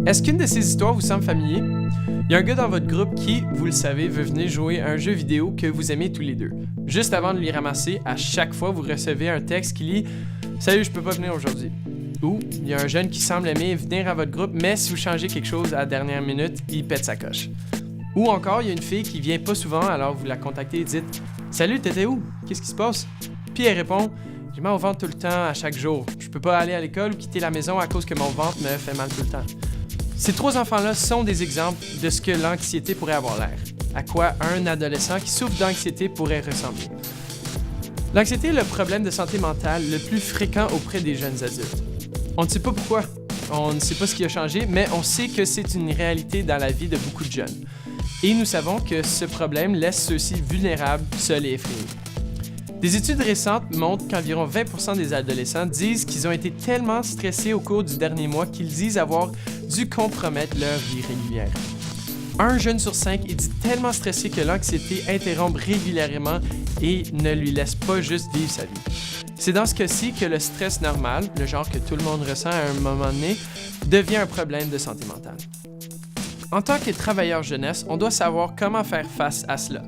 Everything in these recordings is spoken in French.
Est-ce qu'une de ces histoires vous semble familier? Il y a un gars dans votre groupe qui, vous le savez, veut venir jouer à un jeu vidéo que vous aimez tous les deux. Juste avant de l'y ramasser, à chaque fois, vous recevez un texte qui lit « Salut, je peux pas venir aujourd'hui ». Ou il y a un jeune qui semble aimer venir à votre groupe, mais si vous changez quelque chose à la dernière minute, il pète sa coche. Ou encore, il y a une fille qui vient pas souvent, alors vous la contactez et dites « Salut, t'étais où? Qu'est-ce qui se passe? » Puis elle répond « J'ai mal au ventre tout le temps, à chaque jour. Je peux pas aller à l'école ou quitter la maison à cause que mon ventre me fait mal tout le temps. » Ces trois enfants-là sont des exemples de ce que l'anxiété pourrait avoir l'air, à quoi un adolescent qui souffre d'anxiété pourrait ressembler. L'anxiété est le problème de santé mentale le plus fréquent auprès des jeunes adultes. On ne sait pas pourquoi, on ne sait pas ce qui a changé, mais on sait que c'est une réalité dans la vie de beaucoup de jeunes. Et nous savons que ce problème laisse ceux-ci vulnérables, seuls et effrayés. Des études récentes montrent qu'environ 20% des adolescents disent qu'ils ont été tellement stressés au cours du dernier mois qu'ils disent avoir dû compromettre leur vie régulière. Un jeune sur 5 est dit tellement stressé que l'anxiété interrompt régulièrement et ne lui laisse pas juste vivre sa vie. C'est dans ce cas-ci que le stress normal, le genre que tout le monde ressent à un moment donné, devient un problème de santé mentale. En tant que travailleur jeunesse, on doit savoir comment faire face à cela.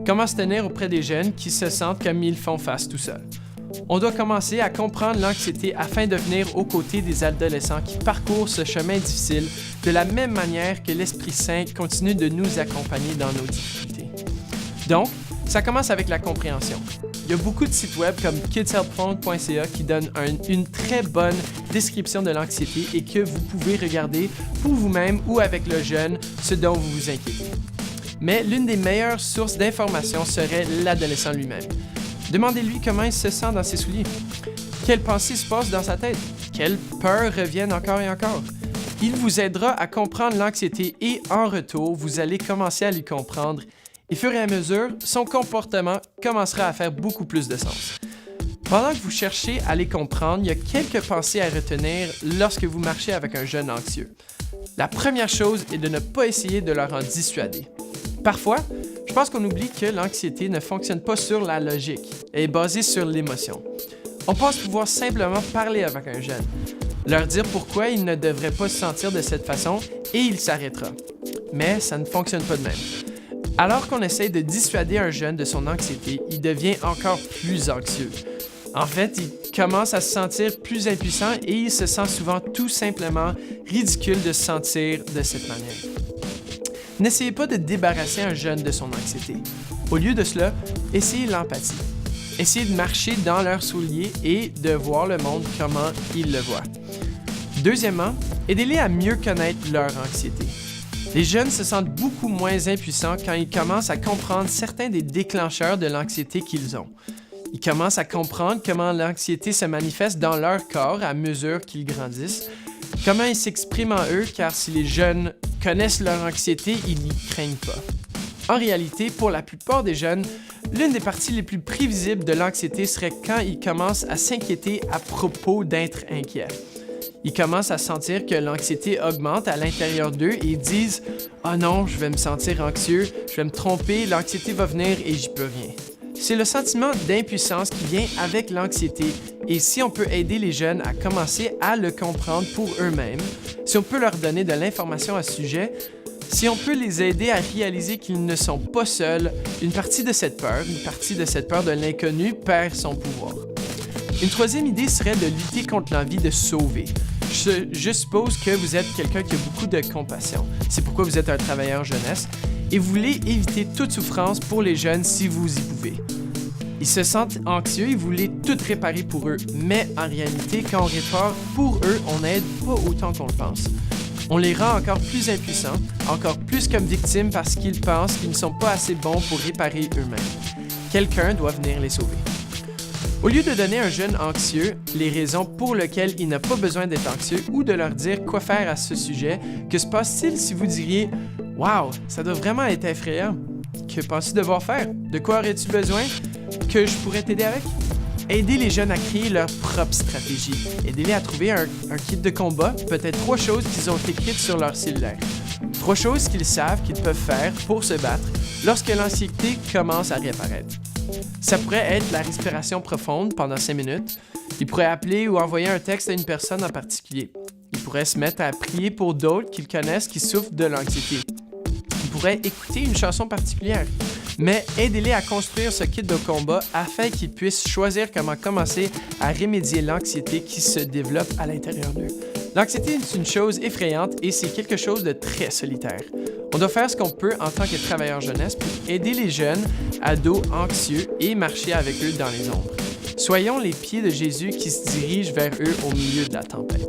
Comment se tenir auprès des jeunes qui se sentent comme ils font face tout seuls. On doit commencer à comprendre l'anxiété afin de venir aux côtés des adolescents qui parcourent ce chemin difficile de la même manière que l'Esprit Saint continue de nous accompagner dans nos difficultés. Donc, ça commence avec la compréhension. Il y a beaucoup de sites web comme kidshelpphone.ca qui donnent une très bonne description de l'anxiété et que vous pouvez regarder pour vous-même ou avec le jeune ce dont vous vous inquiétez. Mais l'une des meilleures sources d'informations serait l'adolescent lui-même. Demandez-lui comment il se sent dans ses souliers. Quelles pensées se passent dans sa tête? Quelles peurs reviennent encore et encore? Il vous aidera à comprendre l'anxiété et en retour, vous allez commencer à lui comprendre. Et fur et à mesure, son comportement commencera à faire beaucoup plus de sens. Pendant que vous cherchez à les comprendre, il y a quelques pensées à retenir lorsque vous marchez avec un jeune anxieux. La première chose est de ne pas essayer de leur en dissuader. Parfois, je pense qu'on oublie que l'anxiété ne fonctionne pas sur la logique, elle est basée sur l'émotion. On pense pouvoir simplement parler avec un jeune, leur dire pourquoi il ne devrait pas se sentir de cette façon et il s'arrêtera. Mais ça ne fonctionne pas de même. Alors qu'on essaye de dissuader un jeune de son anxiété, il devient encore plus anxieux. En fait, il commence à se sentir plus impuissant et il se sent souvent tout simplement ridicule de se sentir de cette manière. N'essayez pas de débarrasser un jeune de son anxiété. Au lieu de cela, essayez l'empathie. Essayez de marcher dans leurs souliers et de voir le monde comment ils le voient. Deuxièmement, aidez-les à mieux connaître leur anxiété. Les jeunes se sentent beaucoup moins impuissants quand ils commencent à comprendre certains des déclencheurs de l'anxiété qu'ils ont. Ils commencent à comprendre comment l'anxiété se manifeste dans leur corps à mesure qu'ils grandissent, comment ils s'expriment en eux, car si les jeunes connaissent leur anxiété, ils n'y craignent pas. En réalité, pour la plupart des jeunes, l'une des parties les plus prévisibles de l'anxiété serait quand ils commencent à s'inquiéter à propos d'être inquiets. Ils commencent à sentir que l'anxiété augmente à l'intérieur d'eux et ils disent « Ah non, je vais me sentir anxieux, je vais me tromper, l'anxiété va venir et j'y peux rien ». C'est le sentiment d'impuissance qui vient avec l'anxiété et si on peut aider les jeunes à commencer à le comprendre pour eux-mêmes, si on peut leur donner de l'information à ce sujet, si on peut les aider à réaliser qu'ils ne sont pas seuls, une partie de cette peur de l'inconnu perd son pouvoir. Une troisième idée serait de lutter contre l'envie de sauver. Je suppose que vous êtes quelqu'un qui a beaucoup de compassion. C'est pourquoi vous êtes un travailleur jeunesse et vous voulez éviter toute souffrance pour les jeunes si vous y pouvez. Ils se sentent anxieux et vous voulez tout réparer pour eux, mais en réalité, quand on répare pour eux, on n'aide pas autant qu'on le pense. On les rend encore plus impuissants, encore plus comme victimes parce qu'ils pensent qu'ils ne sont pas assez bons pour réparer eux-mêmes. Quelqu'un doit venir les sauver. Au lieu de donner à un jeune anxieux les raisons pour lesquelles il n'a pas besoin d'être anxieux ou de leur dire quoi faire à ce sujet, que se passe-t-il si vous diriez « Wow, ça doit vraiment être effrayant. Que penses-tu devoir faire? De quoi aurais-tu besoin que je pourrais t'aider avec? » Aidez les jeunes à créer leur propre stratégie. Aidez-les à trouver un kit de combat, peut-être 3 choses qu'ils ont écrites sur leur cellulaire. 3 choses qu'ils savent qu'ils peuvent faire pour se battre lorsque l'anxiété commence à réapparaître. Ça pourrait être la respiration profonde pendant 5 minutes. Il pourrait appeler ou envoyer un texte à une personne en particulier. Il pourrait se mettre à prier pour d'autres qu'il connaisse qui souffrent de l'anxiété. Il pourrait écouter une chanson particulière, mais aidez-les à construire ce kit de combat afin qu'ils puissent choisir comment commencer à remédier l'anxiété qui se développe à l'intérieur d'eux. L'anxiété est une chose effrayante et c'est quelque chose de très solitaire. On doit faire ce qu'on peut en tant que travailleur jeunesse pour aider les jeunes, ados anxieux et marcher avec eux dans les ombres. Soyons les pieds de Jésus qui se dirigent vers eux au milieu de la tempête.